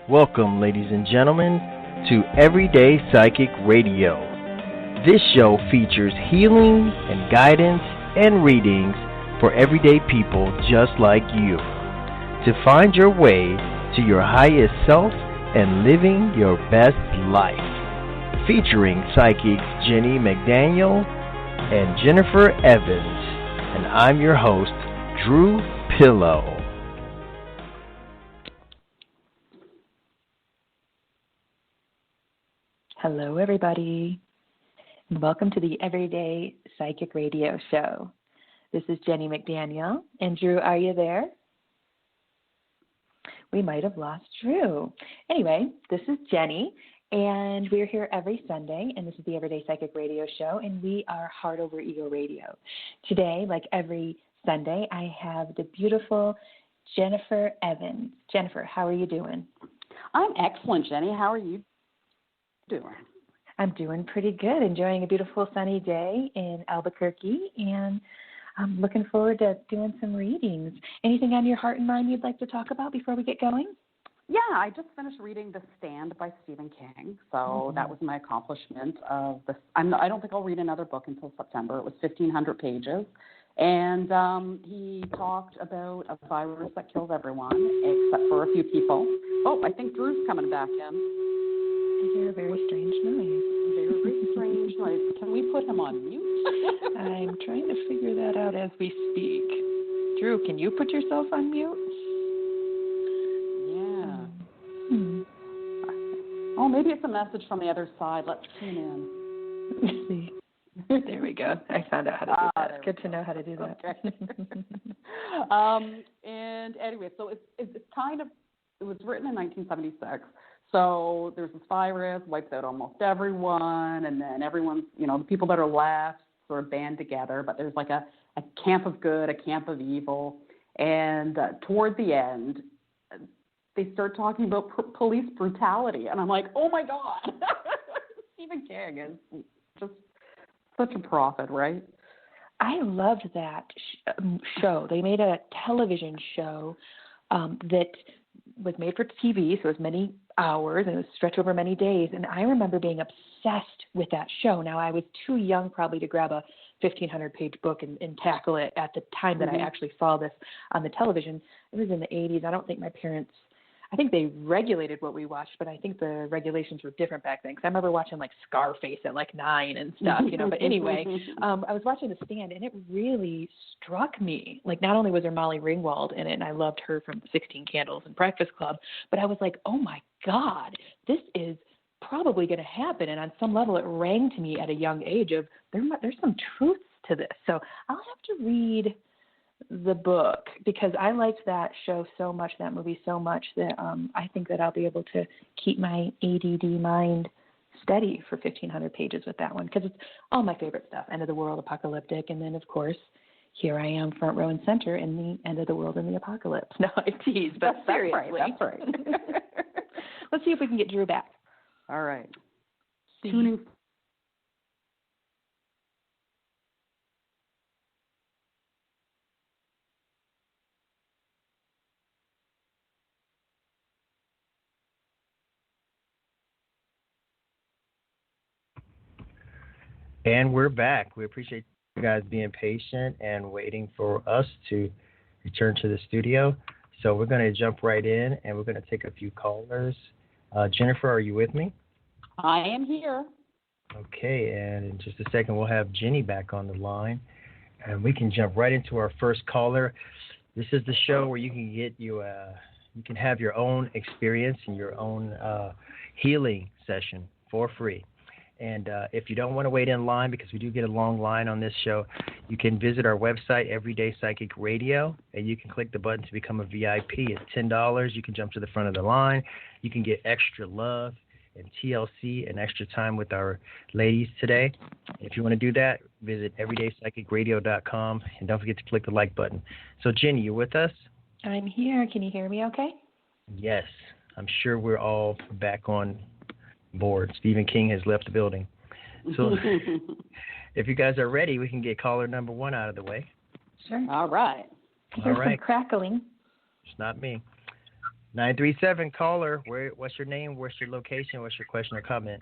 Welcome, ladies and gentlemen, to Everyday Psychic Radio. This show features healing and guidance and readings for everyday people just like you to find your way to your highest self and living your best life. Featuring psychics Jenny McDaniel and Jennifer Evans. And I'm your host, Drew Pillow. Hello, everybody, and welcome to the Everyday Psychic Radio Show. This is Jenny McDaniel, and Drew, are you there? We might have lost Drew. Anyway, this is Jenny, and we're here every Sunday, and this is the Everyday Psychic Radio Show, and we are Heart Over Ego Radio. Today, like every Sunday, I have the beautiful Jennifer Evans. Jennifer, how are you doing? I'm excellent, Jenny. How are you doing? I'm doing pretty good, enjoying a beautiful sunny day in Albuquerque, and I'm looking forward to doing some readings. Anything on your heart and mind you'd like to talk about before we get going? Yeah, I just finished reading The Stand by Stephen King, so that was my accomplishment of this. I don't think I'll read another book until September. It was 1,500 pages, and he talked about a virus that kills everyone except for a few people. Oh, I think Drew's coming back in. I hear a very strange noise. Very strange noise. Can we put him on mute? I'm trying to figure that out as we speak. Drew, can you put yourself on mute? Yeah. Oh, maybe it's a message from the other side. Let's tune in. Let's see. There we go. I found out how to do that. Good to know how to do that. Okay. And anyway, so it's kind of, it was written in 1976. So there's this virus, wipes out almost everyone, and then everyone's, the people that are left sort of band together, but there's like a camp of good, a camp of evil, and toward the end, they start talking about police brutality, and I'm like, oh my God, Stephen King is just such a prophet, right? I loved that show. They made a television show that was made for TV, so it was many hours and it was stretched over many days. And I remember being obsessed with that show. Now, I was too young probably to grab a 1,500-page book and tackle it at the time that I actually saw this on the television. It was in the 80s. I don't think my parents, I think they regulated what we watched, but I think the regulations were different back then. Because I remember watching like Scarface at like 9 and stuff, But anyway, I was watching The Stand, and it really struck me. Like, not only was there Molly Ringwald in it, and I loved her from 16 Candles and Breakfast Club, but I was like, oh my God, this is probably going to happen. And on some level, it rang to me at a young age of there's some truth to this. So I'll have to read the book because I liked that show so much, that movie so much, that I think that I'll be able to keep my ADD mind steady for 1,500 pages with that one because it's all my favorite stuff, end of the world, apocalyptic, and then, of course, here I am front row and center in the end of the world and the apocalypse. No, I tease, but seriously. That's right. Let's see if we can get Drew back. All right. Tuning. And we're back. We appreciate you guys being patient and waiting for us to return to the studio. So we're going to jump right in, and we're going to take a few callers. Jennifer, are you with me? I am here. Okay, and in just a second, we'll have Jenny back on the line, and we can jump right into our first caller. This is the show where you can get you can have your own experience and your own healing session for free. And if you don't want to wait in line, because we do get a long line on this show, you can visit our website, Everyday Psychic Radio, and you can click the button to become a VIP. It's $10. You can jump to the front of the line. You can get extra love and TLC and extra time with our ladies today. If you want to do that, visit EverydayPsychicRadio.com, and don't forget to click the like button. So, Jenny, you with us? I'm here. Can you hear me okay? Yes. I'm sure we're all back on board. Stephen King has left the building. So if you guys are ready, we can get caller number 1 out of the way. Sure. All right. Here's some crackling. It's not me. 937 caller. What's your name? What's your location? What's your question or comment?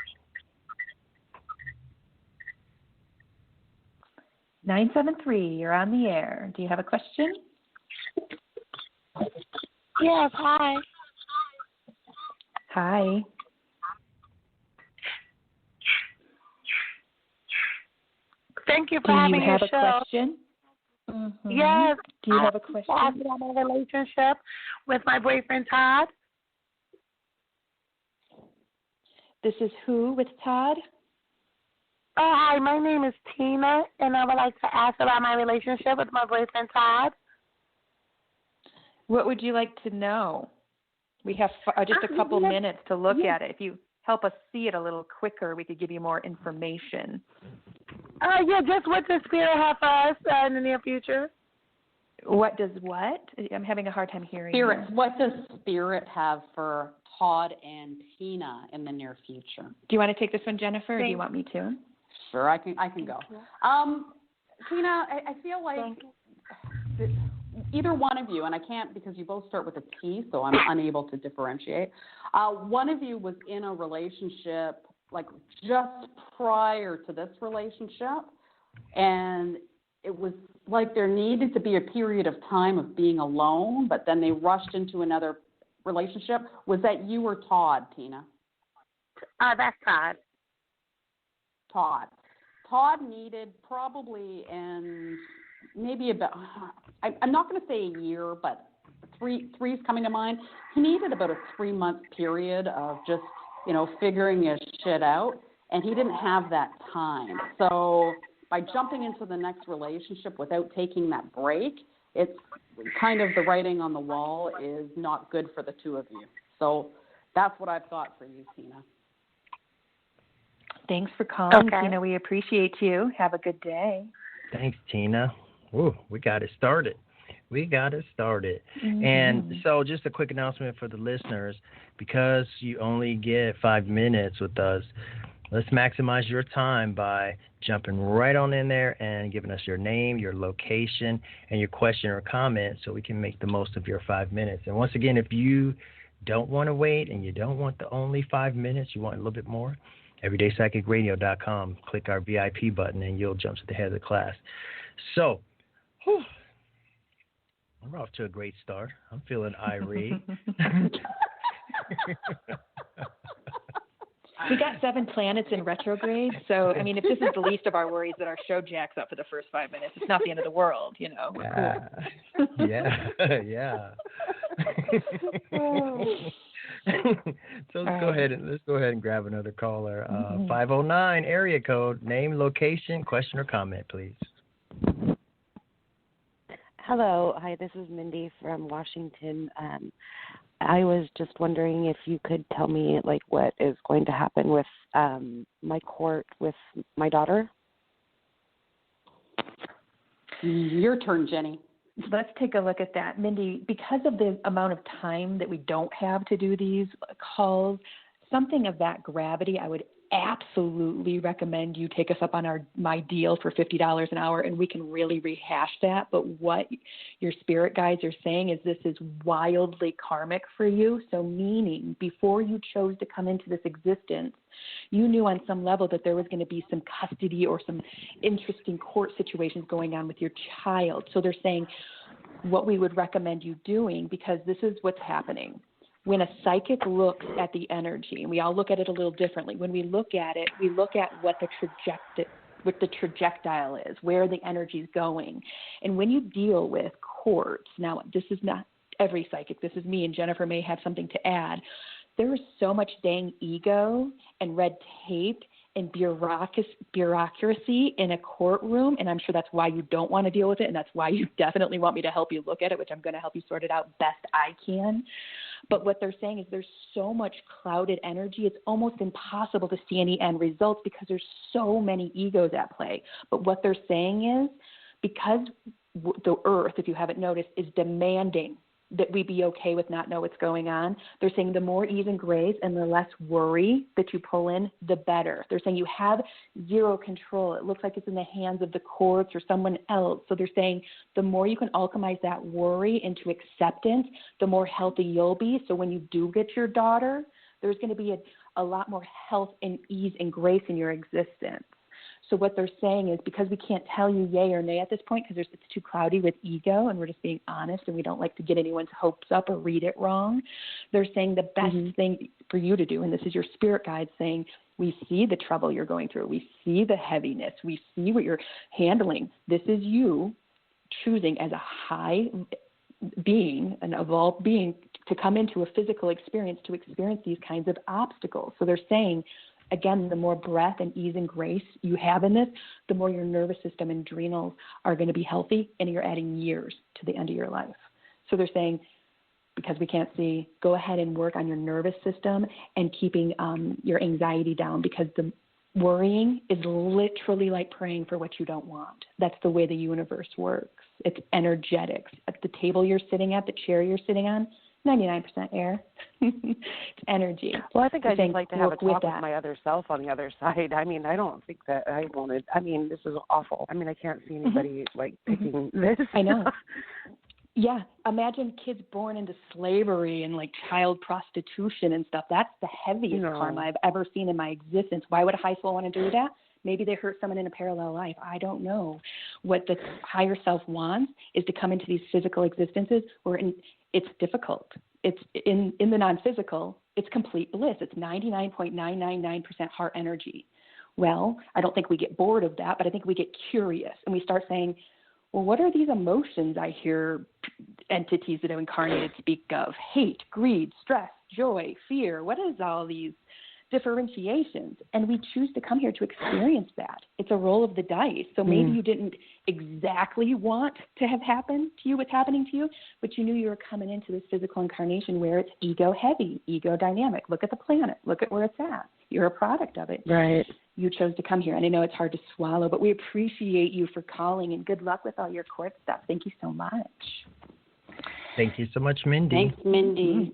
973, you're on the air. Do you have a question? Yes, hi. Hi. Thank you for having your show. Do you have a question? Mm-hmm. Yes. Do you have a question? I have about my relationship with my boyfriend, Todd. This is who with Todd? Oh, hi, my name is Tina, and I would like to ask about my relationship with my boyfriend, Todd. What would you like to know? We have just a couple minutes to look at it. If you help us see it a little quicker, we could give you more information. Yeah, just what does Spirit have for us in the near future? What does what? I'm having a hard time hearing Spirit. you. What does Spirit have for Todd and Tina in the near future? Do you want to take this one, Jennifer, or do you want me to? Sure, I can go. Tina, I feel like either one of you, and I can't because you both start with a T, so I'm unable to differentiate. One of you was in a relationship like just prior to this relationship, and it was like there needed to be a period of time of being alone, but then they rushed into another relationship. Was that you or Todd, Tina? That's Todd. Todd needed probably maybe about, I'm not going to say a year, but three's coming to mind. He needed about a 3-month period of just, figuring his shit out, and he didn't have that time. So by jumping into the next relationship without taking that break, it's kind of the writing on the wall is not good for the two of you. So that's what I've got for you, Tina. Thanks for calling, okay. Tina. We appreciate you. Have a good day. Thanks, Tina. Ooh, we got it started. Mm-hmm. And so just a quick announcement for the listeners. Because you only get 5 minutes with us, let's maximize your time by jumping right on in there and giving us your name, your location, and your question or comment so we can make the most of your 5 minutes. And once again, if you don't want to wait and you don't want the only 5 minutes, you want a little bit more, EverydayPsychicRadio.com. Click our VIP button and you'll jump to the head of the class. So, we're off to a great start. I'm feeling irate. We got 7 planets in retrograde, so, if this is the least of our worries that our show jacks up for the first 5 minutes, it's not the end of the world, We're cool. Yeah. So let's go ahead and grab another caller. 509 area code, name, location, question or comment, please. Hello. Hi, this is Mindy from Washington. I was just wondering if you could tell me, what is going to happen with my court with my daughter. Your turn, Jenny. Let's take a look at that. Mindy, because of the amount of time that we don't have to do these calls, something of that gravity, I would absolutely recommend you take us up on my deal for $50 an hour, and we can really rehash that. But what your spirit guides are saying is this is wildly karmic for you. So meaning before you chose to come into this existence, you knew on some level that there was going to be some custody or some interesting court situations going on with your child. So they're saying what we would recommend you doing, because this is what's happening. When a psychic looks at the energy, and we all look at it a little differently, when we look at it, we look at what the trajectile is, where the energy is going. And when you deal with courts, now this is not every psychic, this is me, and Jennifer may have something to add. There is so much dang ego and red tape and bureaucracy in a courtroom, and I'm sure that's why you don't want to deal with it, and that's why you definitely want me to help you look at it, which I'm going to help you sort it out best I can. But what they're saying is there's so much clouded energy, it's almost impossible to see any end results because there's so many egos at play. But what they're saying is because the earth, if you haven't noticed, is demanding that we be okay with not know what's going on. They're saying the more ease and grace and the less worry that you pull in, the better. They're saying you have zero control. It looks like it's in the hands of the courts or someone else. So they're saying the more you can alchemize that worry into acceptance, the more healthy you'll be. So when you do get your daughter, there's going to be a lot more health and ease and grace in your existence. So what they're saying is, because we can't tell you yay or nay at this point because it's too cloudy with ego and we're just being honest and we don't like to get anyone's hopes up or read it wrong, they're saying the best thing for you to do, and this is your spirit guide saying, we see the trouble you're going through. We see the heaviness. We see what you're handling. This is you choosing as a high being, an evolved being, to come into a physical experience to experience these kinds of obstacles. So they're saying, again, the more breath and ease and grace you have in this, the more your nervous system and adrenals are going to be healthy, and you're adding years to the end of your life. So they're saying, because we can't see, go ahead and work on your nervous system and keeping your anxiety down, because the worrying is literally like praying for what you don't want. That's the way the universe works. It's energetics. At the table you're sitting at, the chair you're sitting on, 99% air. It's energy. Well, I think I'd just like to have a talk with that. my other self on the other side. I mean, I don't think that I wanted, I mean, this is awful. I mean, I can't see anybody like picking this. I know. Yeah. Imagine kids born into slavery and like child prostitution and stuff. That's the heaviest karma I've ever seen in my existence. Why would a high soul want to do that? Maybe they hurt someone in a parallel life. I don't know. What the higher self wants is to come into these physical existences where it's difficult. It's in the non-physical, it's complete bliss. It's 99.999% heart energy. Well, I don't think we get bored of that, but I think we get curious and we start saying, well, what are these emotions I hear entities that have incarnated speak of? Hate, greed, stress, joy, fear. What is all these differentiations? And we choose to come here to experience that. It's a roll of the dice. So maybe you didn't exactly want to have happened to you what's happening to you, but you knew you were coming into this physical incarnation where it's ego heavy, ego dynamic. Look at the planet. Look at where it's at. You're a product of it. Right. You chose to come here. And I know it's hard to swallow, but we appreciate you for calling, and good luck with all your court stuff. Thank you so much. Thank you so much, Mindy. Thanks, Mindy.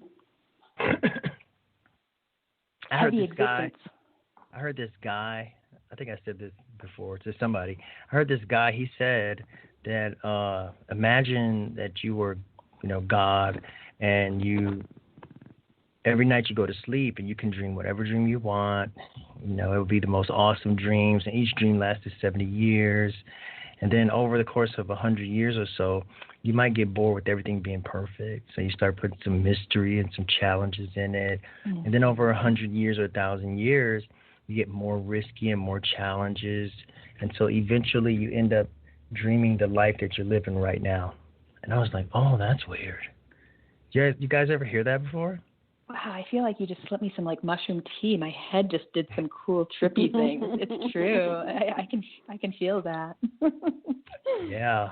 I heard this guy, I think I said this before to somebody. I heard this guy, he said that imagine that you were, God, and every night you go to sleep and you can dream whatever dream you want. It will be the most awesome dreams, and each dream lasted 70 years. And then over the course of 100 years or so, you might get bored with everything being perfect. So you start putting some mystery and some challenges in it. And then over 100 years or 1,000 years, you get more risky and more challenges. And so eventually you end up dreaming the life that you're living right now. And I was like, oh, that's weird. You guys ever hear that before? Wow, I feel like you just slipped me some like mushroom tea. My head just did some cool trippy things. It's true. I can feel that. Yeah.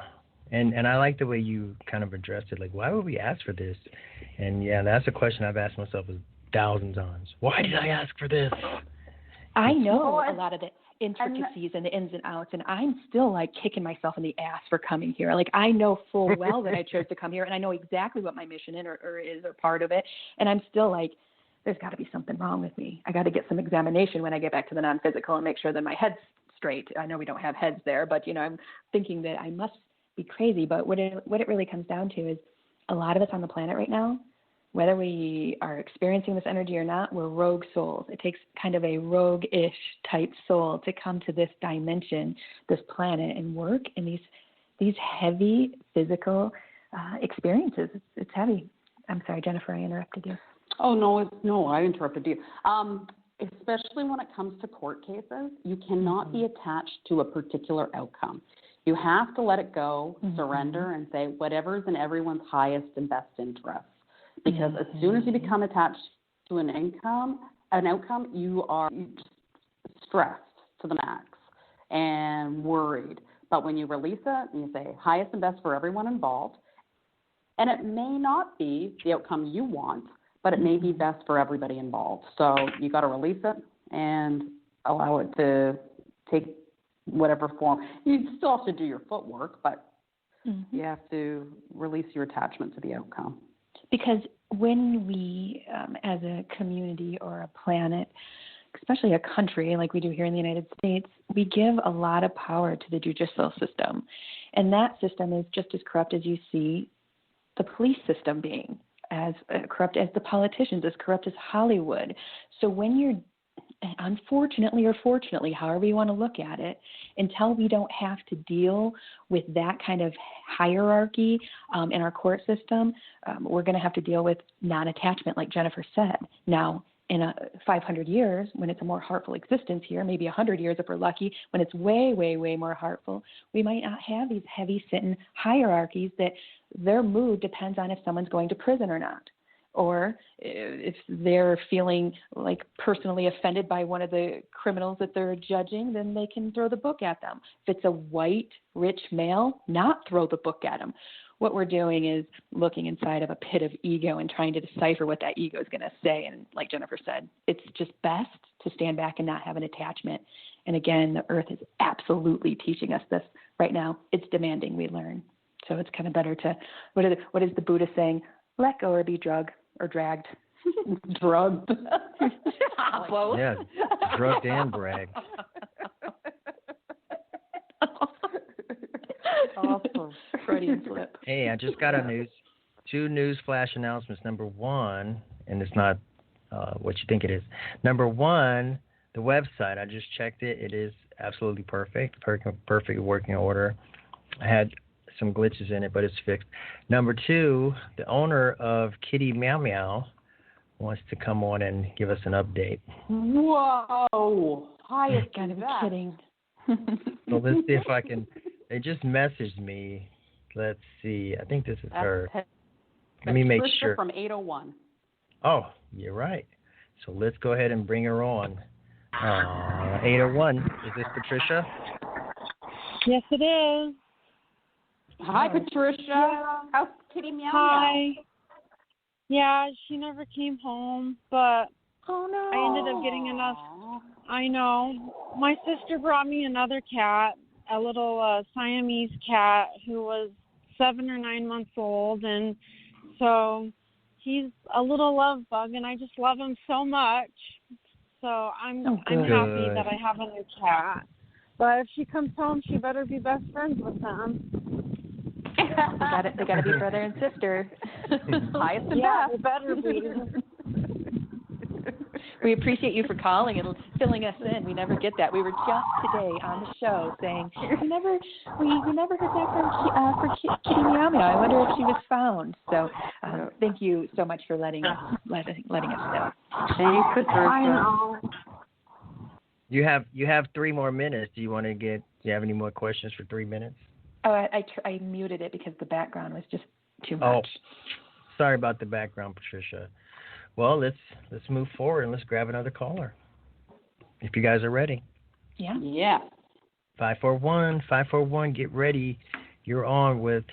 And I like the way you kind of addressed it. Like, why would we ask for this? And yeah, that's a question I've asked myself 1,000 times. Why did I ask for this? I know a lot of the intricacies and the ins and outs, and I'm still like kicking myself in the ass for coming here. Like, I know full well that I chose to come here, and I know exactly what my mission is or part of it, and I'm still like, there's got to be something wrong with me. I got to get some examination when I get back to the non-physical and make sure that my head's straight. I know we don't have heads there, but I'm thinking that I must be crazy. But what it really comes down to is a lot of us on the planet right now, whether we are experiencing this energy or not, we're rogue souls. It takes kind of a rogue-ish type soul to come to this dimension, this planet, and work in these heavy physical experiences. It's heavy. I'm sorry, Jennifer, I interrupted you. Oh, no, I interrupted you. Especially when it comes to court cases, you cannot be attached to a particular outcome. You have to let it go, surrender, and say whatever's in everyone's highest and best interest. Because as soon as you become attached to an outcome, you are stressed to the max and worried. But when you release it and you say highest and best for everyone involved, and it may not be the outcome you want, but it may be best for everybody involved. So you got to release it and allow it to take whatever form. You still have to do your footwork, but you have to release your attachment to the outcome. Because when we, as a community or a planet, especially a country like we do here in the United States, we give a lot of power to the judicial system. And that system is just as corrupt as you see the police system being, as corrupt as the politicians, as corrupt as Hollywood. So when you're, unfortunately or fortunately, however you want to look at it, until we don't have to deal with that kind of hierarchy in our court system, we're going to have to deal with non-attachment, like Jennifer said. Now, in 500 years, when it's a more heartful existence here, maybe 100 years if we're lucky, when it's way, way, way more heartful, we might not have these heavy-sitting hierarchies that their mood depends on if someone's going to prison or not. Or if they're feeling like personally offended by one of the criminals that they're judging, then they can throw the book at them. If it's a white, rich male, not throw the book at them. What we're doing is looking inside of a pit of ego and trying to decipher what that ego is going to say. And like Jennifer said, it's just best to stand back and not have an attachment. And again, the earth is absolutely teaching us this right now. It's demanding we learn. So it's kind of better to, what is the Buddha saying? Let go or be drugged or dragged. Drugged. Both. Yeah, drugged and bragged. Awesome. Freudian slip. Hey, I just got two news flash announcements. Number one, and it's not what you think it is. Number one, the website, I just checked it. It is absolutely perfect working order. I had some glitches in it, but it's fixed. Number two, the owner of Kitty Meow Meow wants to come on and give us an update. Whoa. Hi, You've got to be kidding. So let's see if I can. They just messaged me. Let's see. I think this is her. Let me make sure. From 801. Oh, you're right. So let's go ahead and bring her on. 801. Is this Patricia? Yes, it is. Hi, Patricia. How's Kitty Meow Meow? Hi. Yeah, she never came home, but Oh, no. I ended up getting enough. I know. My sister brought me another cat, a little Siamese cat who was 7 or 9 months old, and so he's a little love bug, and I just love him so much. So I'm happy that I have a new cat. But if she comes home, she better be best friends with them. They got to be brother and sister. Highest and Yeah, best. they better be. We appreciate you for calling and filling us in. We never get that. We were just today on the show saying we never heard back from Kitty Meow Meow. I wonder if she was found. So thank you so much for letting us know. Thanks, Patricia. I know. You have 3 more minutes. Do you have any more questions for 3 minutes? Oh, I muted it because the background was just too much. Oh, sorry about the background, Patricia. Well, let's move forward and let's grab another caller. If you guys are ready. Yeah. Yeah. 541, get ready. You're on with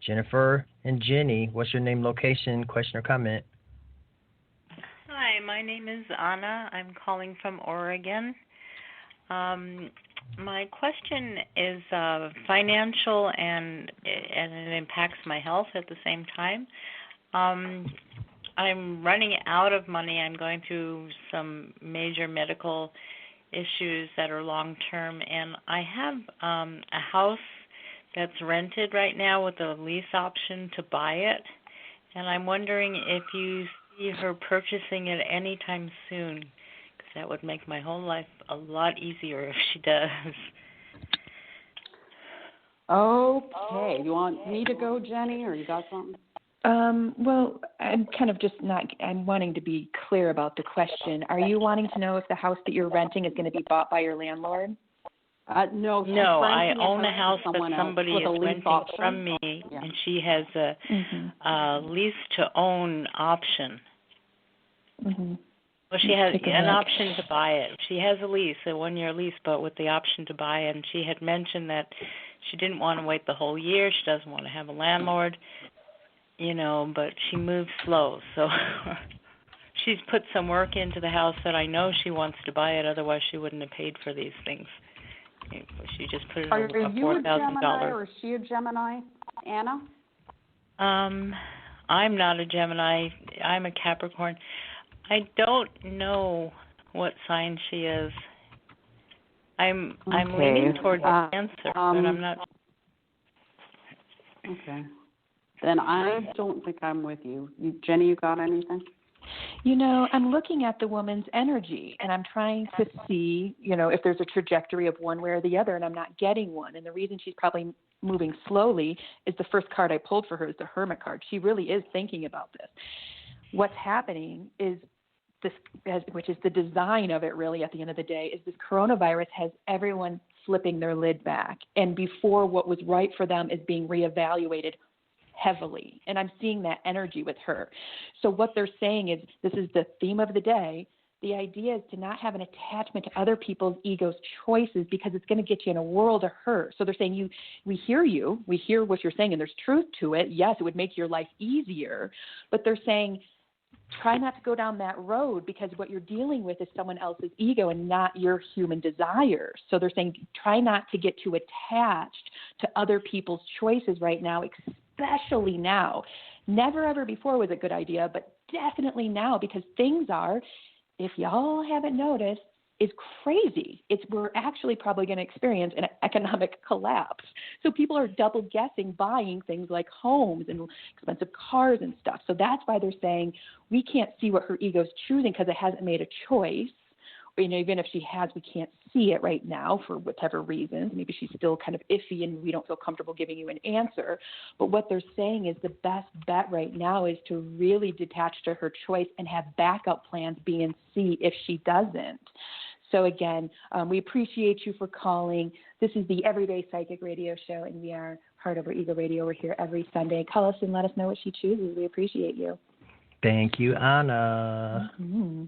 Jennifer and Jenny. What's your name, location, question, or comment? Hi, my name is Anna. I'm calling from Oregon. My question is financial and it impacts my health at the same time. I'm running out of money. I'm going through some major medical issues that are long-term, and I have a house that's rented right now with a lease option to buy it, and I'm wondering if you see her purchasing it anytime soon, because that would make my whole life a lot easier if she does. Okay. You want me to go, Jenny, or you got something? Well, I'm kind of I'm wanting to be clear about the question. Are you wanting to know if the house that you're renting is going to be bought by your landlord? No, I own a house that somebody is renting from me, and she has a lease-to-own option. Mm-hmm. Well, she has an option to buy it. She has a lease, a 1-year lease, but with the option to buy it. And she had mentioned that she didn't want to wait the whole year. She doesn't want to have a landlord, but she moves slow. So she's put some work into the house that I know she wants to buy it. Otherwise, she wouldn't have paid for these things. She just put it over $4,000. Are you a Gemini or is she a Gemini, Anna? I'm not a Gemini. I'm a Capricorn. I don't know what sign she is. I'm leaning towards Cancer, but I'm not. Okay. Then I don't think I'm with you. Jenny, you got anything? You know, I'm looking at the woman's energy, and I'm trying to see, you know, if there's a trajectory of one way or the other, and I'm not getting one. And the reason she's probably moving slowly is the first card I pulled for her is the Hermit card. She really is thinking about this. What's happening is this, which is the design of it really at the end of the day, is this coronavirus has everyone flipping their lid back. And before what was right for them is being reevaluated heavily. And I'm seeing that energy with her. So what they're saying is, this is the theme of the day. The idea is to not have an attachment to other people's ego's choices, because it's going to get you in a world of hurt. So they're saying, we hear what you're saying, and there's truth to it. Yes, it would make your life easier, but they're saying, try not to go down that road, because what you're dealing with is someone else's ego and not your human desires. So they're saying, try not to get too attached to other people's choices right now, especially now. Never ever before was a good idea, but definitely now, because things are, if y'all haven't noticed, is crazy. We're actually probably going to experience an economic collapse. So people are double guessing buying things like homes and expensive cars and stuff. So that's why they're saying we can't see what her ego's choosing, because it hasn't made a choice. Or, you know, even if she has, we can't see it right now for whatever reasons. Maybe she's still kind of iffy and we don't feel comfortable giving you an answer. But what they're saying is the best bet right now is to really detach to her choice and have backup plans B and C if she doesn't. So again, we appreciate you for calling. This is the Everyday Psychic Radio Show, and we are Heart Over Ego Radio. We're here every Sunday. Call us and let us know what she chooses. We appreciate you. Thank you, Anna. Mm-hmm.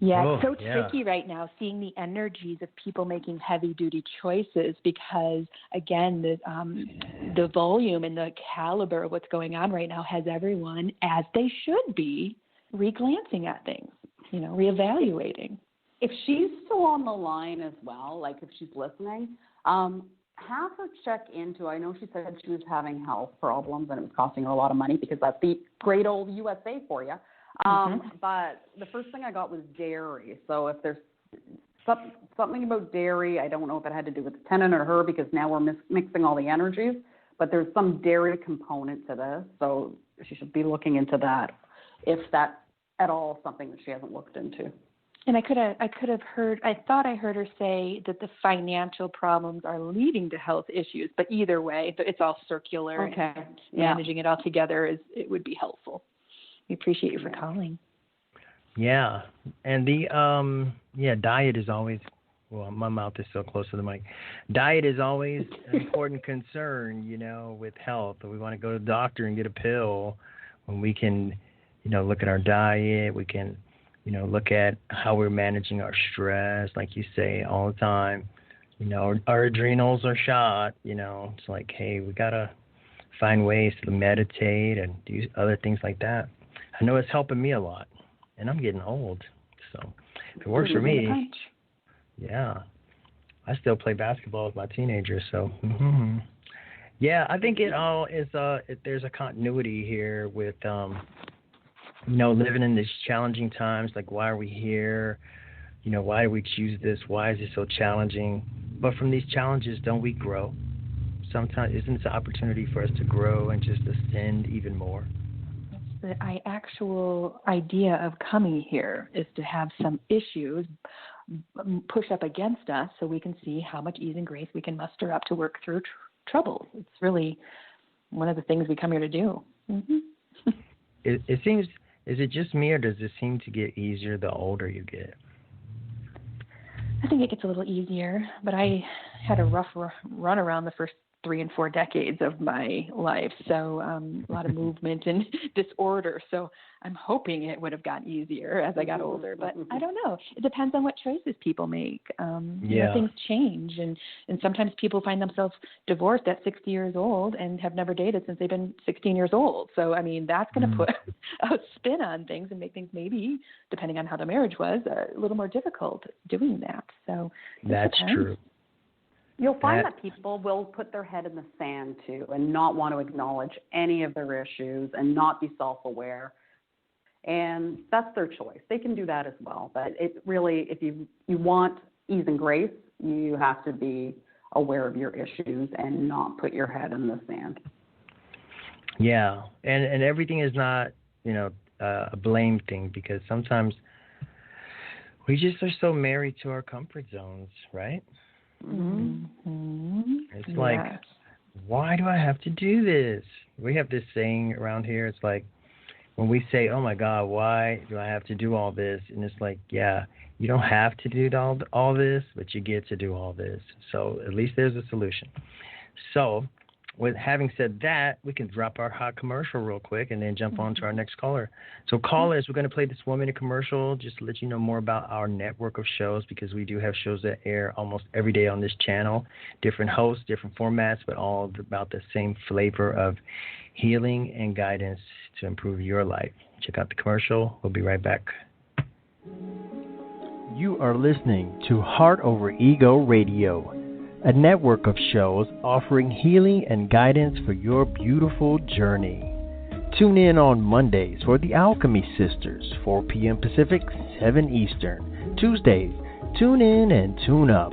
Yeah, it's so tricky right now, seeing the energies of people making heavy-duty choices, because, again, the volume and the caliber of what's going on right now has everyone, as they should be, re-glancing at things, you know, reevaluating. If she's still on the line as well, like if she's listening, have her check into, I know she said she was having health problems and it was costing her a lot of money, because that's the great old USA for you. But the first thing I got was dairy. So if there's something about dairy, I don't know if it had to do with the tenant or her, because now we're mixing all the energies, but there's some dairy component to this. So she should be looking into that, if that's at all something that she hasn't looked into. And I thought I heard her say that the financial problems are leading to health issues, but either way, it's all circular. Okay. And managing it all together it would be helpful. We appreciate you for calling. Yeah. And the diet is always, well, my mouth is so close to the mic. Diet is always an important concern, you know, with health. We want to go to the doctor and get a pill when we can, you know, look at our diet. We can, you know, look at how we're managing our stress, like you say all the time. You know, our adrenals are shot, you know. It's like, hey, we got to find ways to meditate and do other things like that. I know it's helping me a lot, and I'm getting old, so if it works for me, yeah. I still play basketball with my teenagers, so yeah, I think it all is. There's a continuity here with, you know, living in these challenging times. Like, why are we here? You know, why do we choose this? Why is it so challenging? But from these challenges, don't we grow? Sometimes isn't it an opportunity for us to grow and just ascend even more? The actual idea of coming here is to have some issues push up against us so we can see how much ease and grace we can muster up to work through troubles. It's really one of the things we come here to do. Mm-hmm. It seems, is it just me, or does it seem to get easier the older you get? I think it gets a little easier, but I had a rough run around the first 3 and 4 decades of my life, so a lot of movement and disorder. So I'm hoping it would have gotten easier as I got older, but I don't know. It depends on what choices people make. You know, things change, and sometimes people find themselves divorced at 60 years old and have never dated since they've been 16 years old. So, I mean, that's going to put a spin on things and make things maybe, depending on how the marriage was, a little more difficult doing that. So that's true. You'll find that people will put their head in the sand too and not want to acknowledge any of their issues and not be self-aware. And that's their choice. They can do that as well. But it really, if you want ease and grace, you have to be aware of your issues and not put your head in the sand. Yeah, and everything is not, a blame thing, because sometimes we just are so married to our comfort zones, right? Mm-hmm. It's like, why do I have to do this? We have this saying around here. It's like when we say, oh, my God, why do I have to do all this? And it's like, yeah, you don't have to do all this, but you get to do all this. So at least there's a solution. So with having said that, we can drop our hot commercial real quick and then jump on to our next caller. So callers, we're going to play this 1-minute commercial just to let you know more about our network of shows, because we do have shows that air almost every day on this channel. Different hosts, different formats, but all about the same flavor of healing and guidance to improve your life. Check out the commercial. We'll be right back. You are listening to Heart Over Ego Radio, a network of shows offering healing and guidance for your beautiful journey. Tune in on Mondays for the Alchemy Sisters, 4 p.m. Pacific, 7 Eastern. Tuesdays, tune in and tune up.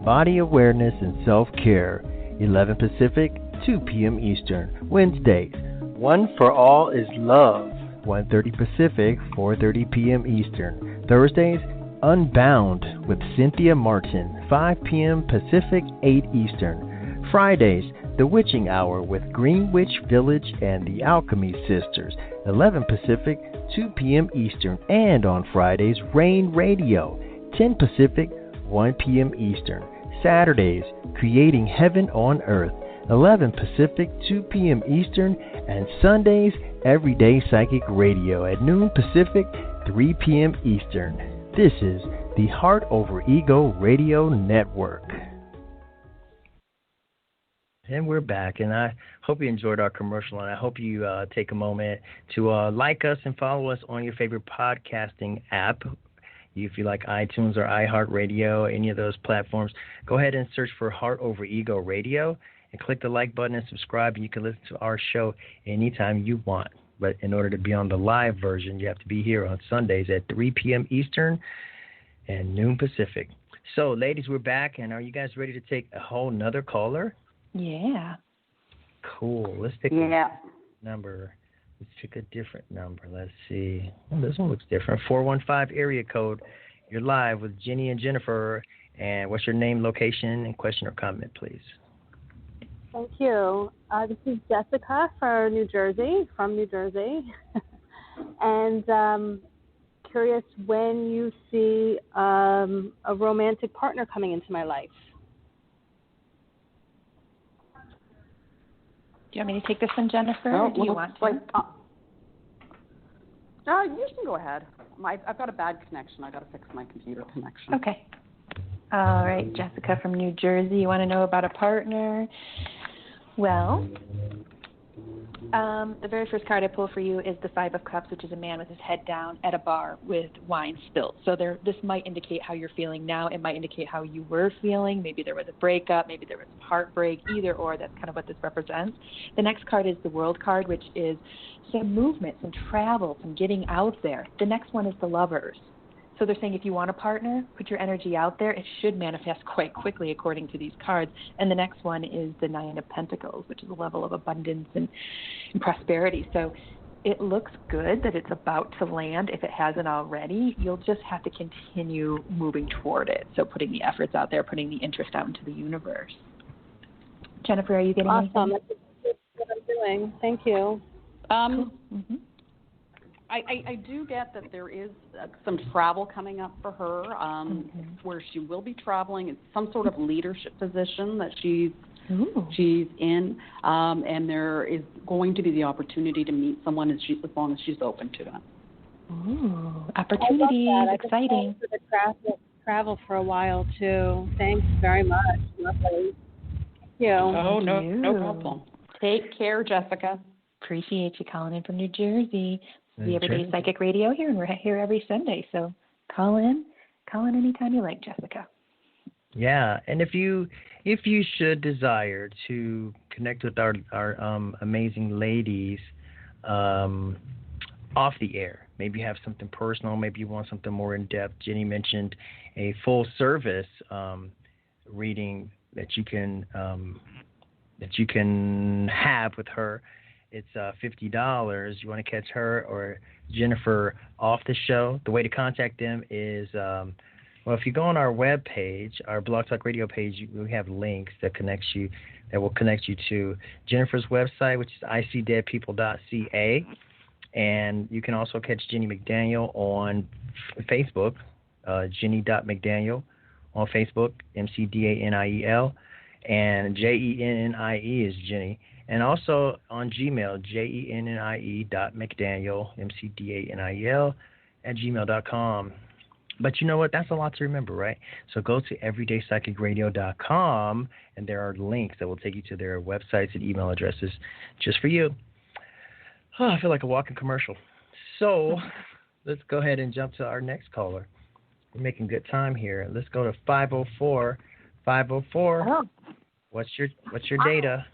Body awareness and self-care, 11 Pacific, 2 p.m. Eastern. Wednesdays, One for All is Love, 1:30 Pacific, 4:30 p.m. Eastern. Thursdays, Unbound with Cynthia Martin, 5 p.m. Pacific, 8 Eastern. Fridays, The Witching Hour with Greenwich Village and the Alchemy Sisters, 11 Pacific, 2 p.m. Eastern. And on Fridays, Rain Radio, 10 Pacific, 1 p.m. Eastern. Saturdays, Creating Heaven on Earth, 11 Pacific, 2 p.m. Eastern. And Sundays, Everyday Psychic Radio at noon Pacific, 3 p.m. Eastern. This is the Heart Over Ego Radio Network. And we're back, and I hope you enjoyed our commercial, and I hope you take a moment to like us and follow us on your favorite podcasting app. If you like iTunes or iHeartRadio, any of those platforms, go ahead and search for Heart Over Ego Radio and click the like button and subscribe, and you can listen to our show anytime you want. But in order to be on the live version, you have to be here on Sundays at 3 p.m. Eastern and noon Pacific. So, ladies, we're back, and are you guys ready to take a whole nother caller? Yeah. Cool. Let's take a number. Let's pick a different number. Let's see. Oh, this one looks different. 415 area code. You're live with Jenny and Jennifer. And what's your name, location, and question or comment, please? Thank you. This is Jessica from New Jersey, and curious when you see a romantic partner coming into my life. Do you want me to take this one, Jennifer, or do you want to? You can go ahead. I've got a bad connection. I've got to fix my computer connection. Okay. All right, Jessica from New Jersey. You want to know about a partner? Well, the very first card I pull for you is the 5 of Cups, which is a man with his head down at a bar with wine spilled. So this might indicate how you're feeling now. It might indicate how you were feeling. Maybe there was a breakup. Maybe there was heartbreak. Either or, that's kind of what this represents. The next card is the World card, which is some movement, some travel, some getting out there. The next one is the Lovers. So they're saying if you want a partner, put your energy out there. It should manifest quite quickly according to these cards. And the next one is the 9 of Pentacles, which is a level of abundance and prosperity. So it looks good that it's about to land. If it hasn't already, you'll just have to continue moving toward it. So putting the efforts out there, putting the interest out into the universe. Jennifer, are you getting awesome? Anything? That's what I'm doing. Thank you. Cool. Mm-hmm. I do get that there is some travel coming up for her, where she will be traveling. It's some sort of leadership position that she's in, and there is going to be the opportunity to meet someone as long as she's open to it. Ooh, opportunity, exciting. I've been to travel for a while too. Thanks very much. Lovely. Thank you. Oh, no problem. Take care, Jessica. Appreciate you calling in from New Jersey. The Everyday Psychic Radio here, and we're here every Sunday. So call in anytime you like, Jessica. Yeah, and if you should desire to connect with our amazing ladies off the air, maybe you have something personal, maybe you want something more in depth. Jenny mentioned a full service reading that you can have with her. It's $50. You want to catch her or Jennifer off the show? The way to contact them is well, if you go on our web page, our Blog Talk Radio page, we have links that will connect you to Jennifer's website, which is icdeadpeople.ca, and you can also catch Jenny McDaniel on Facebook, Jenny.McDaniel on Facebook, McDaniel, and JENNIE is Jenny, and also on Gmail, JENNIE.McDaniel, McDaniel @gmail.com. But you know what? That's a lot to remember, right? So go to EverydayPsychicRadio.com, and there are links that will take you to their websites and email addresses just for you. Oh, I feel like a walking commercial. So let's go ahead and jump to our next caller. We're making good time here. Let's go to 504. 504. Oh. What's your data?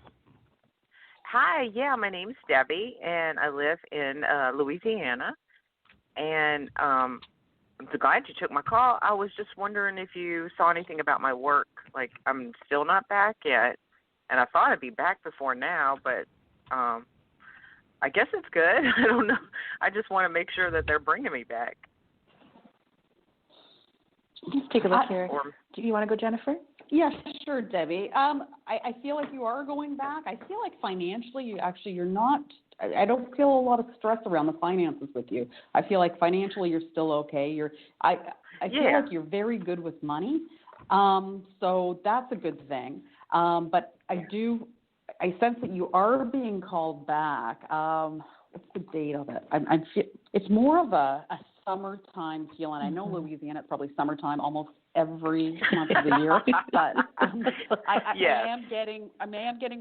Hi, yeah, my name's Debbie, and I live in Louisiana. And I'm glad you took my call. I was just wondering if you saw anything about my work. Like, I'm still not back yet, and I thought I'd be back before now, but I guess it's good. I don't know. I just want to make sure that they're bringing me back. Let's take a look here. Do you want to go, Jennifer? Yes, sure, Debbie. I feel like you are going back. I feel like financially, you're not. I don't feel a lot of stress around the finances with you. I feel like financially you're still okay. I feel like you're very good with money, so that's a good thing. But I sense that you are being called back. What's the date of it? It's more of a summertime feeling. I know Louisiana, it's probably summertime almost every month of the year, but I am getting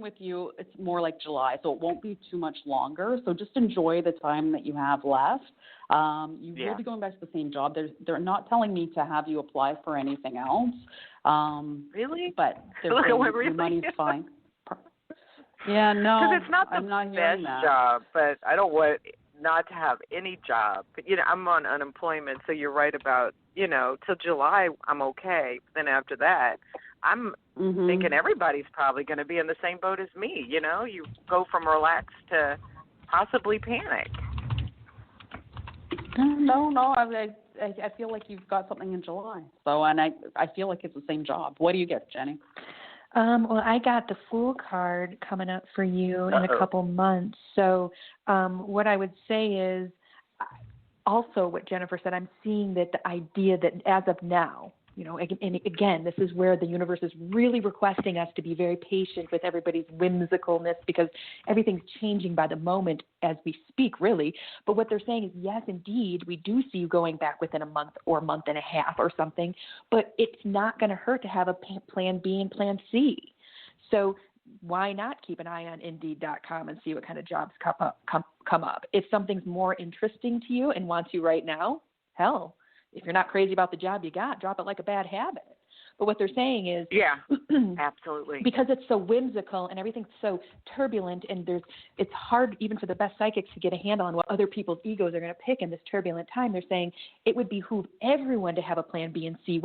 with you. It's more like July, so it won't be too much longer. So just enjoy the time that you have left. You will be going back to the same job. They're not telling me to have you apply for anything else. Really? But your money's fine. Yeah, no, because it's not the I'm not best job, but I don't want not to have any job. But, I'm on unemployment, so you're right about, till July I'm okay. Then after that, I'm thinking everybody's probably going to be in the same boat as me. You go from relaxed to possibly panic. No, I feel like you've got something in July. So, and I feel like it's the same job. What do you get, Jenny? Well, I got the Fool card coming up for you in a couple months. So what I would say is also what Jennifer said, I'm seeing that the idea that as of now, and again, this is where the universe is really requesting us to be very patient with everybody's whimsicalness because everything's changing by the moment as we speak, really. But what they're saying is, yes, indeed, we do see you going back within a month or a month and a half or something, but it's not going to hurt to have a plan B and plan C. So why not keep an eye on Indeed.com and see what kind of jobs come up? If something's more interesting to you and wants you right now, hell, if you're not crazy about the job you got, drop it like a bad habit. But what they're saying is, absolutely, because it's so whimsical and everything's so turbulent, and it's hard even for the best psychics to get a handle on what other people's egos are going to pick in this turbulent time. They're saying it would behoove everyone to have a plan B and C,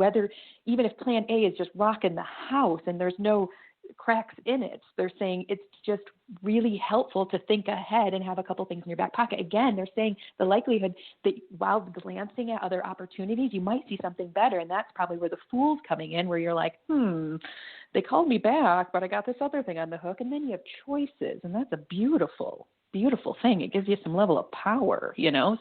even if plan A is just rocking the house and there's no cracks in it. They're saying it's just really helpful to think ahead and have a couple things in your back pocket. Again, they're saying the likelihood that while glancing at other opportunities, you might see something better. And that's probably where the Fool's coming in, where you're like, they called me back, but I got this other thing on the hook. And then you have choices. And that's a beautiful, beautiful thing. It gives you some level of power,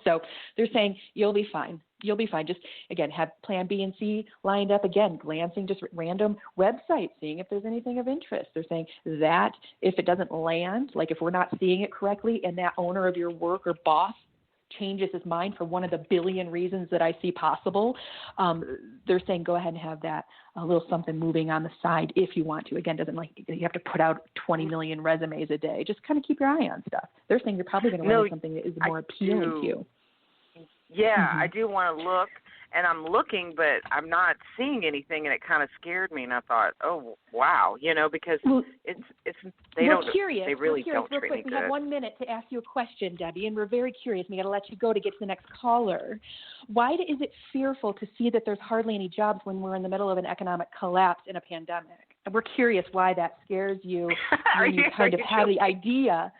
So they're saying you'll be fine. You'll be fine. Just, again, have plan B and C lined up. Again, glancing just random websites, seeing if there's anything of interest. They're saying that if it doesn't land, like if we're not seeing it correctly and that owner of your work or boss changes his mind for one of the billion reasons that I see possible, they're saying go ahead and have that a little something moving on the side if you want to. Again, doesn't like you have to put out 20 million resumes a day. Just kind of keep your eye on stuff. They're saying you're probably going to learn something that is more appealing to you. Yeah, I do want to look, and I'm looking, but I'm not seeing anything, and it kind of scared me. And I thought, oh wow, because they really don't treat me good. We have 1 minute to ask you a question, Debbie, and we're very curious. We got to let you go to get to the next caller. Why is it fearful to see that there's hardly any jobs when we're in the middle of an economic collapse in a pandemic? And we're curious why that scares you when you kind of have the idea.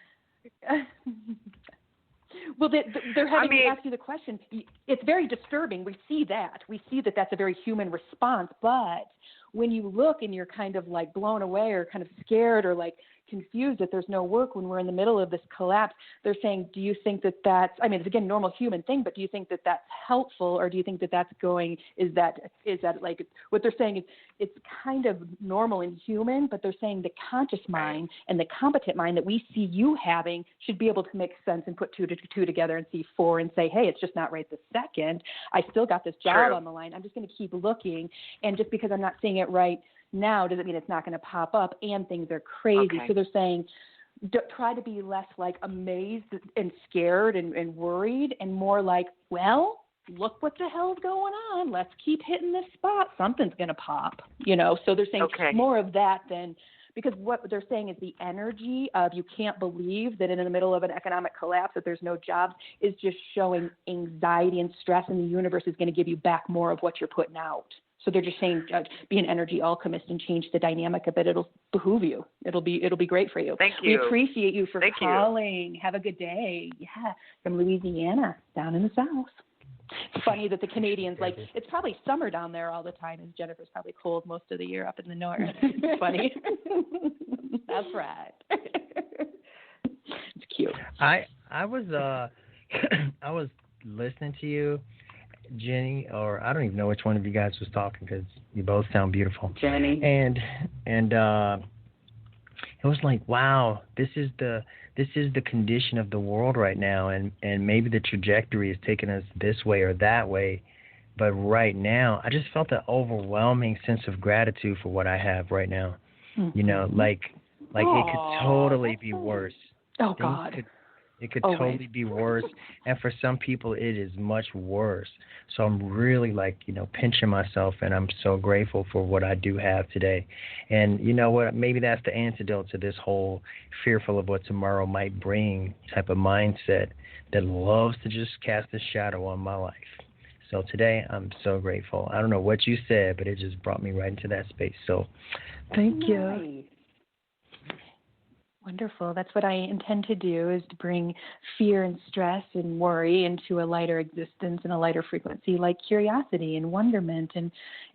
Well, they're having to ask you the question. It's very disturbing. We see that. We see that that's a very human response. But when you look and you're kind of like blown away or kind of scared or like confused that there's no work when we're in the middle of this collapse, they're saying, do you think that that's, it's again, normal human thing, but do you think that that's helpful, or do you think that that's going, is that like, what they're saying is it's kind of normal and human, but they're saying the conscious mind and the competent mind that we see you having should be able to make sense and put two together and see four and say, hey, it's just not right this second. I still got this job on the line. I'm just going to keep looking. And just because I'm not seeing it right now doesn't mean it's not going to pop up, and things are crazy. Okay. So they're saying try to be less like amazed and scared and worried, and more like, well, look what the hell's going on. Let's keep hitting this spot. Something's going to pop, So they're saying more of that than, because what they're saying is the energy of you can't believe that in the middle of an economic collapse that there's no jobs is just showing anxiety and stress, and the universe is going to give you back more of what you're putting out. So they're just saying, be an energy alchemist and change the dynamic of it. It'll behoove you. It'll be great for you. Thank you. We appreciate you for calling. Have a good day. Yeah, from Louisiana, down in the South. It's funny that the Canadians, it's probably summer down there all the time, and Jennifer's probably cold most of the year up in the north. It's funny. That's right. It's cute. I was I was listening to you, Jenny, or I don't even know which one of you guys was talking, because you both sound beautiful. Jenny. And it was like, wow, this is the condition of the world right now, and maybe the trajectory is taking us this way or that way, but right now I just felt an overwhelming sense of gratitude for what I have right now. Mm-hmm. Like it could totally be worse. Oh, God. It could totally be worse, and for some people it is much worse. So I'm really pinching myself, and I'm so grateful for what I do have today. And you know what? Maybe that's the antidote to this whole fearful of what tomorrow might bring type of mindset that loves to just cast a shadow on my life. So today I'm so grateful. I don't know what you said, but it just brought me right into that space. So thank you. Wonderful. That's what I intend to do, is to bring fear and stress and worry into a lighter existence and a lighter frequency, like curiosity and wonderment and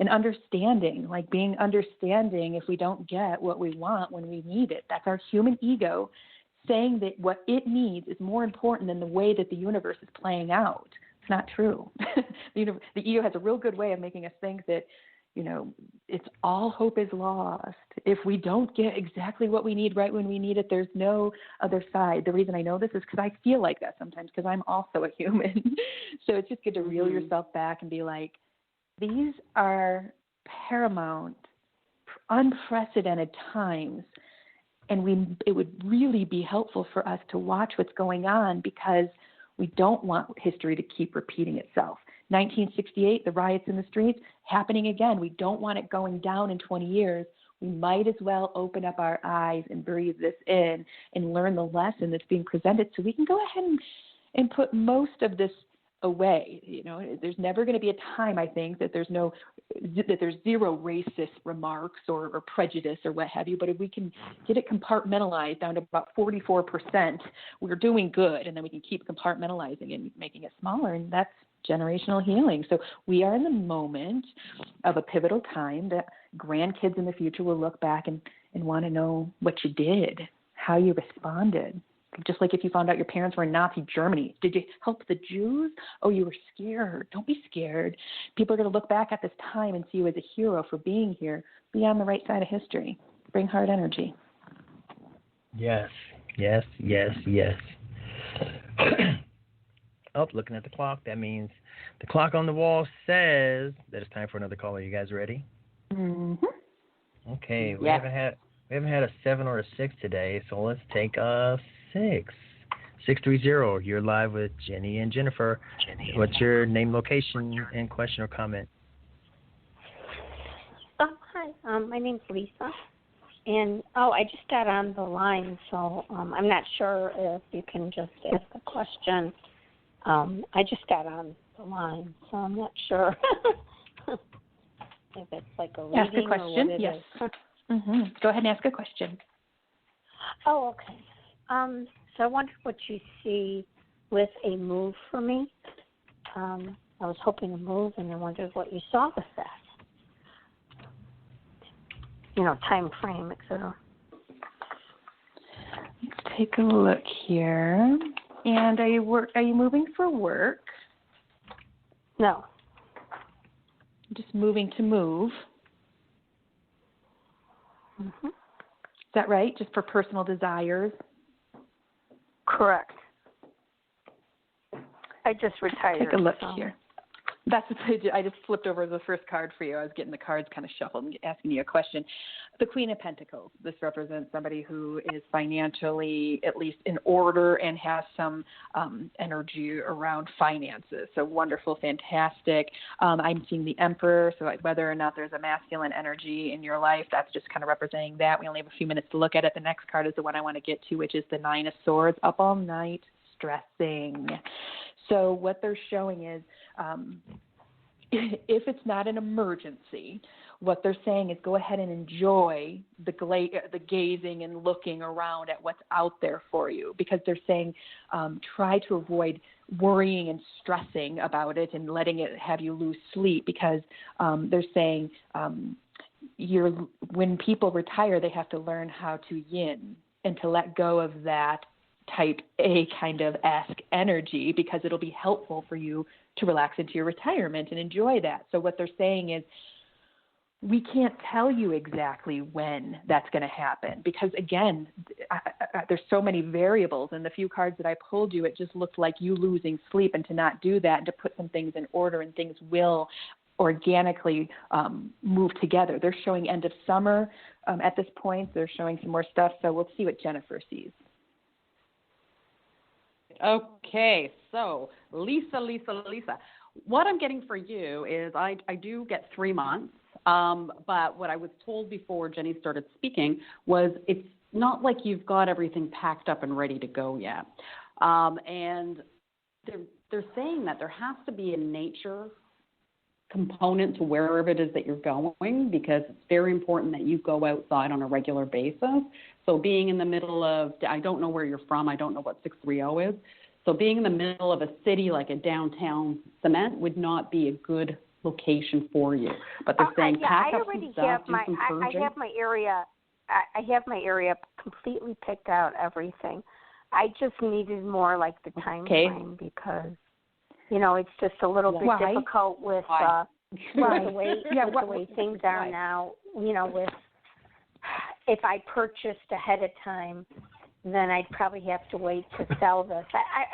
understanding, like being understanding if we don't get what we want when we need it. That's our human ego saying that what it needs is more important than the way that the universe is playing out. It's not true. The ego has a real good way of making us think that it's all hope is lost. If we don't get exactly what we need right when we need it, there's no other side. The reason I know this is because I feel like that sometimes, because I'm also a human. So it's just good to reel yourself back and be like, these are paramount, unprecedented times. And it would really be helpful for us to watch what's going on, because we don't want history to keep repeating itself. 1968, the riots in the streets, happening again. We don't want it going down in 20 years. We might as well open up our eyes and breathe this in and learn the lesson that's being presented, so we can go ahead and put most of this away. There's never going to be a time, I think, that there's zero racist remarks or prejudice or what have you. But if we can get it compartmentalized down to about 44%, we're doing good, and then we can keep compartmentalizing and making it smaller, and that's generational healing. So we are in the moment of a pivotal time that grandkids in the future will look back and want to know what you did, how you responded. Just like if you found out your parents were in Nazi Germany, did you help the Jews? Oh, you were scared. Don't be scared. People are going to look back at this time and see you as a hero for being here. Be on the right side of history. Bring heart energy. Yes, yes, yes, yes. Looking at the clock, that means the clock on the wall says that it's time for another caller. You guys ready? Mm-hmm. Okay, we haven't had a 7 or a 6 today, so let's take a 6. 630. You're live with Jenny and Jennifer. What's your name, location, and question or comment? Hi, my name's Lisa. And, I just got on the line, so I'm not sure if you can just ask a question. I just got on the line, so I'm not sure if it's like a reading ask a question. Or what it yes. is. Go ahead and ask a question. Oh, okay. So I wondered what you see with a move for me. I was hoping to move, and I wondered what you saw with that. Time frame, etc. Let's take a look here. And are you moving for work? No. Just moving to move. Mm-hmm. Is that right? Just for personal desires? Correct. I just retired. Take a look here. That's what I just flipped over the first card for you. I was getting the cards kind of shuffled and asking you a question. The Queen of Pentacles. This represents somebody who is financially at least in order and has some energy around finances. So wonderful, fantastic. I'm seeing the Emperor, so whether or not there's a masculine energy in your life, that's just kind of representing that. We only have a few minutes to look at it. The next card is the one I want to get to, which is the Nine of Swords, up all night, stressing. So what they're showing is if it's not an emergency, what they're saying is go ahead and enjoy the gazing and looking around at what's out there for you, because they're saying try to avoid worrying and stressing about it and letting it have you lose sleep, because they're saying when people retire, they have to learn how to yin and to let go of that type A kind of ask energy, because it'll be helpful for you to relax into your retirement and enjoy that. So what they're saying is we can't tell you exactly when that's going to happen, because again, there's so many variables. And the few cards that I pulled you, it just looked like you losing sleep, and to not do that and to put some things in order, and things will organically move together. They're showing end of summer at this point. They're showing some more stuff. So we'll see what Jennifer sees. Okay, so Lisa. What I'm getting for you is I do get 3 months, but what I was told before Jenny started speaking was it's not like you've got everything packed up and ready to go yet. And they're saying that there has to be a nature component to wherever it is that you're going, because it's very important that you go outside on a regular basis. So being in the middle of, I don't know where you're from, I don't know what 630 is. So being in the middle of a city like a downtown cement would not be a good location for you. But they're saying pack up some stuff, do some purging. I have my area. I have my area completely picked out, everything. I just needed more like the time frame, because it's just a little bit difficult with the way things are now. With if I purchased ahead of time, then I'd probably have to wait to sell this.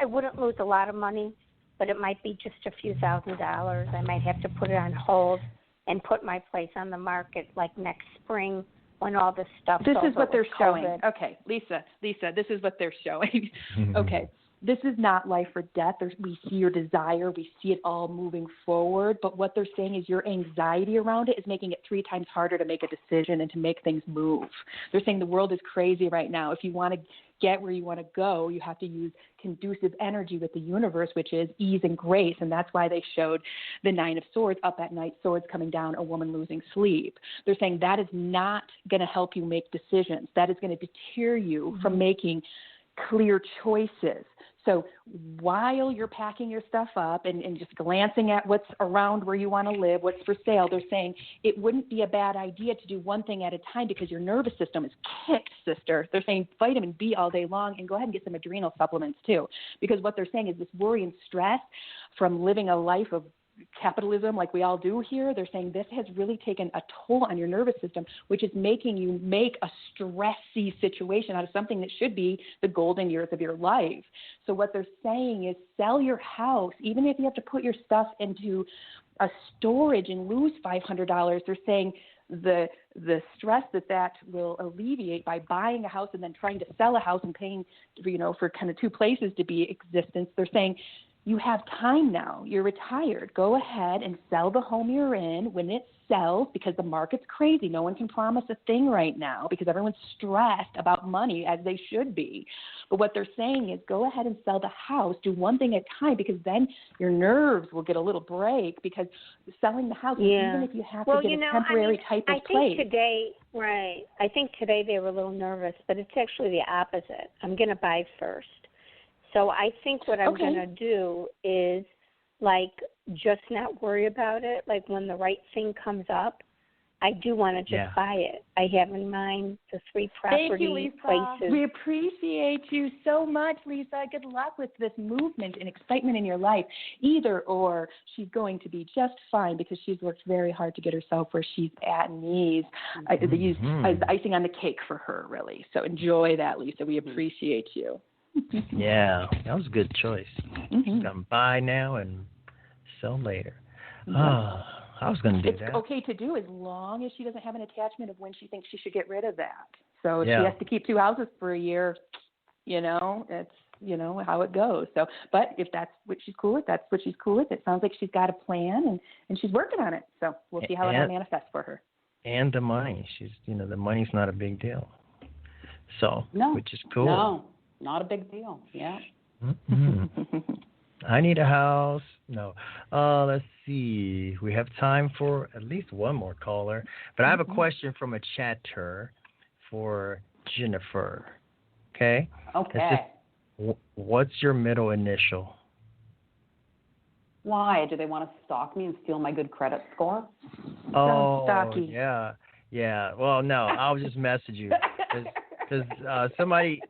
I wouldn't lose a lot of money, but it might be just a few $1,000s. I might have to put it on hold and put my place on the market like next spring when all this stuff. This is what they're showing. COVID. Okay, Lisa, this is what they're showing. Okay. This is not life or death. We see your desire. We see it all moving forward. But what they're saying is your anxiety around it is making it 3 times harder to make a decision and to make things move. They're saying the world is crazy right now. If you want to get where you want to go, you have to use conducive energy with the universe, which is ease and grace. And that's why they showed the Nine of Swords, up at night, swords coming down, a woman losing sleep. They're saying that is not going to help you make decisions. That is going to deter you from making clear choices. So while you're packing your stuff up and just glancing at what's around where you want to live, what's for sale, they're saying it wouldn't be a bad idea to do one thing at a time, because your nervous system is kicked, sister. They're saying vitamin B all day long, and go ahead and get some adrenal supplements too, because what they're saying is this worry and stress from living a life of capitalism like we all do here, they're saying this has really taken a toll on your nervous system, which is making you make a stressy situation out of something that should be the golden years of your life. So what they're saying is sell your house, even if you have to put your stuff into a storage and lose $500. They're saying the stress that will alleviate by buying a house and then trying to sell a house and paying, for kind of two places to be existence. They're saying, you have time now. You're retired. Go ahead and sell the home you're in when it sells, because the market's crazy. No one can promise a thing right now because everyone's stressed about money, as they should be. But what they're saying is, go ahead and sell the house. Do one thing at a time, because then your nerves will get a little break, because selling the house, even if you have to get a temporary type of place. I think today they were a little nervous, but it's actually the opposite. I'm going to buy first. So I think what I'm going to do is, just not worry about it. Like, when the right thing comes up, I do want to just buy it. I have in mind the 3 property Thank you, Lisa. places. We appreciate you so much, Lisa. Good luck with this movement and excitement in your life. Either or, she's going to be just fine, because she's worked very hard to get herself where she's at in ease. They use icing on the cake for her, really. So enjoy that, Lisa. We appreciate you. Yeah, that was a good choice. She's going to buy now and sell later. I was going to do that. It's okay to do, as long as she doesn't have an attachment of when she thinks she should get rid of that. So if she has to keep 2 houses for a year, it's, how it goes. So, but if that's what she's cool with, that's what she's cool with. It sounds like she's got a plan, and she's working on it. So we'll see how it all manifests for her. And the money. She's, the money's not a big deal. So, which is cool. No, not a big deal. Yeah. I need a house. No. Let's see. We have time for at least one more caller. But I have a question from a chatter for Jennifer. Okay? Okay. What's your middle initial? Why? Do they want to stalk me and steal my good credit score? Oh, yeah. Yeah. Well, no. I'll just message you. Because somebody...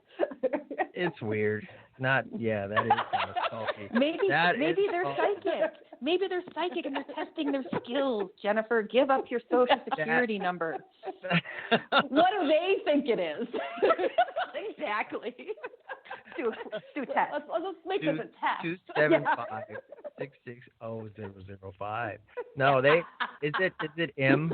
It's weird. That is kind of salty. Maybe they're psychic. Maybe they're psychic and they're testing their skills. Jennifer, give up your social security number. What do they think it is? Exactly. Do test. Let's make this a test. 275-660-005. No, is it M?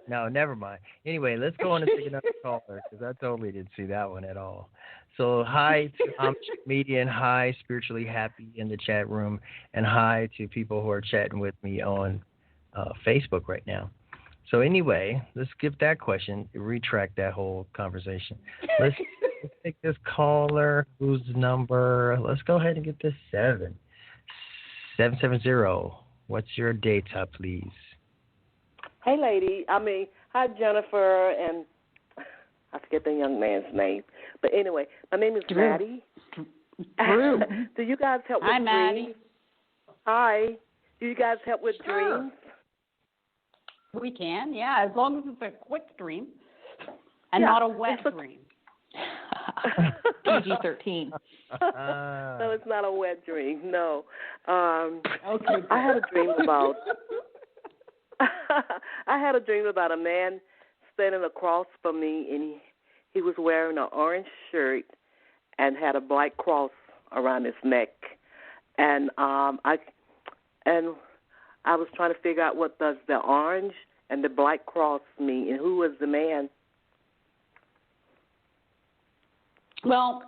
No, never mind. Anyway, let's go on and take another caller, because I totally didn't see that one at all. So hi to Media, and hi Spiritually Happy in the chat room, and hi to people who are chatting with me on Facebook right now. So anyway, let's skip that question, retract that whole conversation. Let's take this caller, whose number, let's go ahead and get this 770. What's your data, please? Hey, lady. Hi, Jennifer, and I forget the young man's name. But anyway, my name is Maddie. Drew. Do you guys help with dreams? Hi, Maddie. Hi. Do you guys help with dreams? We can, yeah, as long as it's a quick dream and not a wet dream. PG-13. No, it's not a wet dream. No. Okay. I had a dream about a man standing across from me, and he was wearing an orange shirt and had a black cross around his neck, and I was trying to figure out what does the orange and the black cross mean, and who was the man? Well,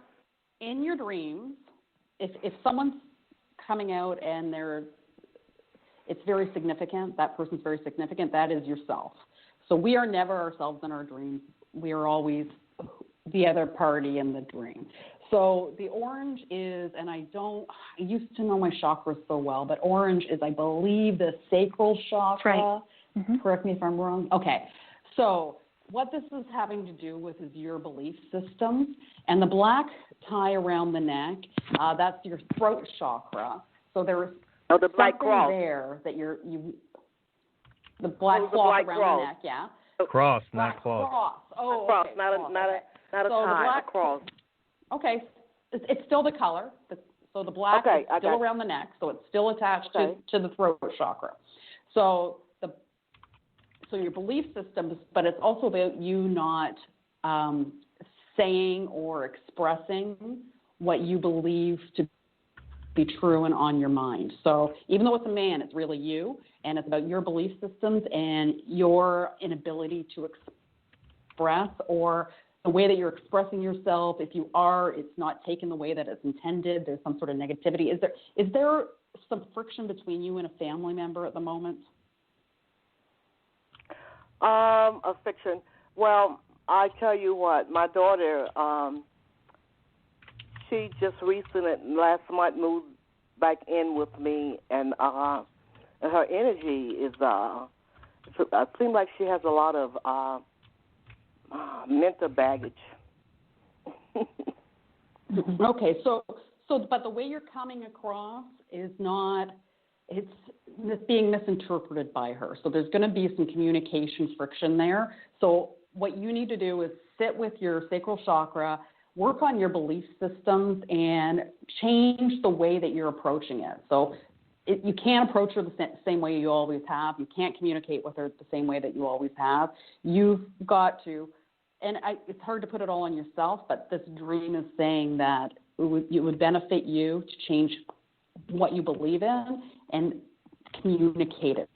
in your dreams, if someone's coming out and it's very significant, that person's very significant, that is yourself. So we are never ourselves in our dreams. We are always the other party in the dream. So the orange is, and I used to know my chakras so well, but orange is, I believe, the sacral chakra. Right. Mm-hmm. Correct me if I'm wrong. Okay. So what this is having to do with is your belief systems. And the black tie around the neck, that's your throat chakra. So there's the black cross there that the black cloth around the neck, yeah. Cross, not cloth. Cross. Oh, cross, okay. not a tie, a cross. Okay, it's still the color. So the black is still around the neck, so it's still attached to the throat chakra. So your belief systems, but it's also about you not saying or expressing what you believe to be true and on your mind. So even though it's a man, it's really you, and it's about your belief systems and your inability to express, or the way that you're expressing yourself. If you are, it's not taken the way that it's intended. There's some sort of negativity. Is there some friction between you and a family member at the moment? A fiction. Well, I tell you what, my daughter, she just recently, last month, moved back in with me, and her energy is, it seems like she has a lot of mental baggage. Okay, so, but the way you're coming across is not, it's being misinterpreted by her. So there's going to be some communication friction there. So what you need to do is sit with your sacral chakra, work on your belief systems, and change the way that you're approaching it. So you can't approach her the same way you always have. You can't communicate with her the same way that you always have. You've got to, and it's hard to put it all on yourself, but this dream is saying that it would benefit you to change what you believe in and communicate it.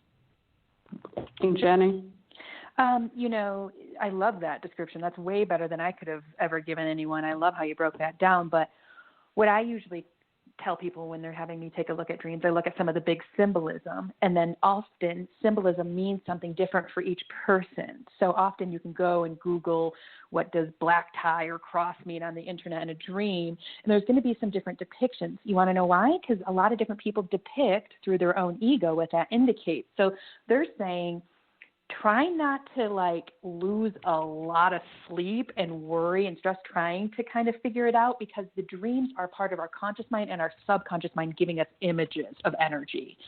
Jenny? I love that description. That's way better than I could have ever given anyone. I love how you broke that down. But what I usually tell people when they're having me take a look at dreams, I look at some of the big symbolism, and then often symbolism means something different for each person. So often you can go and Google what does black tie or cross mean on the internet in a dream, and there's going to be some different depictions. You want to know why? Because a lot of different people depict through their own ego what that indicates. So they're saying, try not to lose a lot of sleep and worry and stress trying to kind of figure it out, because the dreams are part of our conscious mind and our subconscious mind giving us images of energy.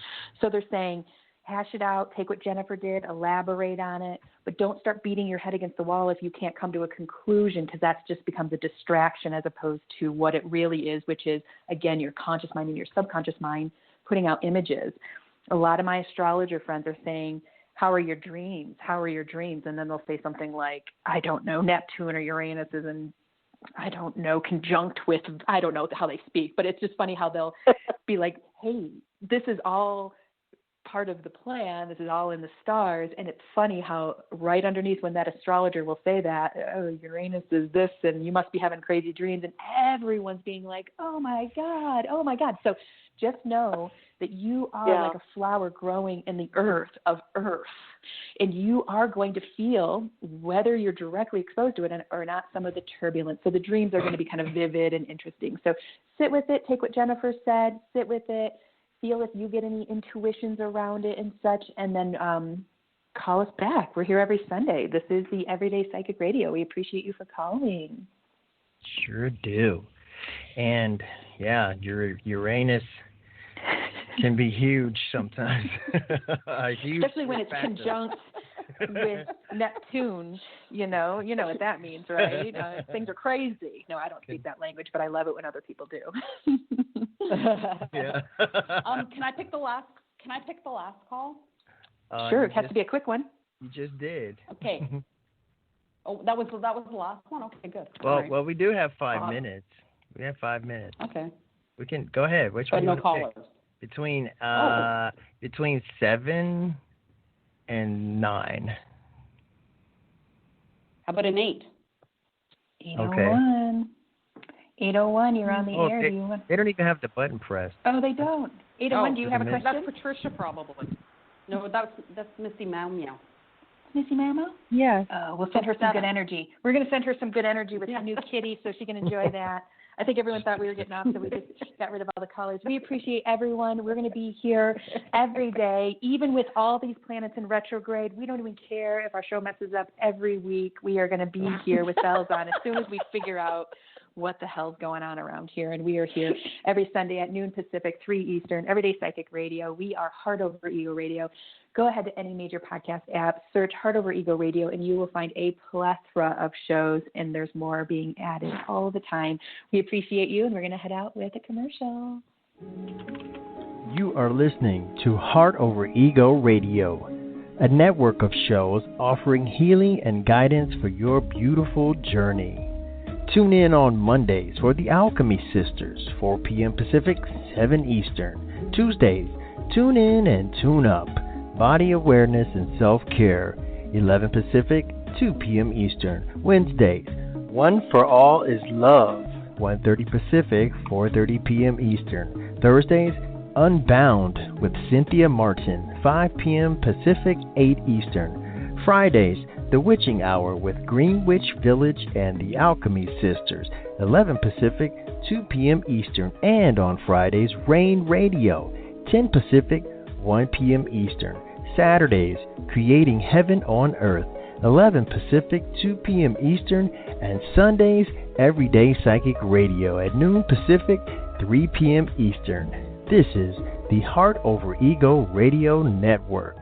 So they're saying, hash it out, take what Jennifer did, elaborate on it, but don't start beating your head against the wall if you can't come to a conclusion, because that just becomes a distraction as opposed to what it really is, which is, again, your conscious mind and your subconscious mind putting out images. A lot of my astrologer friends are saying, how are your dreams? How are your dreams? And then they'll say something like, I don't know, Neptune or Uranus is in, I don't know, conjunct with, I don't know how they speak, but it's just funny how they'll be like, hey, this is all part of the plan. This is all in the stars. And it's funny how right underneath when that astrologer will say that, oh, Uranus is this, and you must be having crazy dreams. And everyone's being like, oh my God. So just know that you are like a flower growing in the earth of earth, and you are going to feel, whether you're directly exposed to it or not, some of the turbulence. So the dreams are going to be kind of vivid and interesting. So sit with it, take what Jennifer said, sit with it, feel if you get any intuitions around it and such, and then call us back. We're here every Sunday. This is the Everyday Psychic Radio. We appreciate you for calling. Sure do. And your Uranus can be huge sometimes. Especially when it's conjunct with Neptune. You know what that means, right? Things are crazy. No, I don't speak that language, but I love it when other people do. Yeah. Can I pick the last call? Sure. It has to be a quick one. You just did. Okay. Oh, that was the last one. Okay, good. Well, we do have 5 minutes. We have 5 minutes. Okay. We can go ahead. Which one? No callers. Between 7 and 9. How about an 8? 801. 801, you're on the air. They don't even have the button pressed. Oh, they don't. 801, do you have a question? That's Patricia, probably. No, that's Missy Mau Meow. Missy Mamo? Yes. We'll send her some good energy. We're going to send her some good energy with the new kitty so she can enjoy that. I think everyone thought we were getting off, so we just got rid of all the callers. We appreciate everyone. We're going to be here every day, even with all these planets in retrograde. We don't even care if our show messes up every week. We are going to be here with bells on as soon as we figure out what the hell's going on around here. And we are here every Sunday at noon Pacific, 3 Eastern, Everyday Psychic Radio. We are Heart Over Ego Radio. Go ahead to any major podcast app, search Heart Over Ego Radio, and you will find a plethora of shows, and there's more being added all the time. We appreciate you, and we're going to head out with a commercial. You are listening to Heart Over Ego Radio, a network of shows offering healing and guidance for your beautiful journey. Tune in on Mondays for the Alchemy Sisters, 4 p.m. Pacific, 7 Eastern. Tuesdays, tune in and tune up. Body Awareness and Self-Care, 11 Pacific, 2 p.m. Eastern. Wednesdays, One for All is Love, 1:30 Pacific, 4:30 p.m. Eastern. Thursdays, Unbound with Cynthia Martin, 5 p.m. Pacific, 8 Eastern. Fridays, The Witching Hour with Green Witch Village and the Alchemy Sisters, 11 Pacific, 2 p.m. Eastern. And on Fridays, Rain Radio, 10 Pacific, 1 p.m. Eastern. Saturdays, Creating Heaven on Earth, 11 Pacific, 2 p.m. Eastern. And Sundays, Everyday Psychic Radio at noon Pacific, 3 p.m. Eastern. This is the Heart Over Ego Radio Network.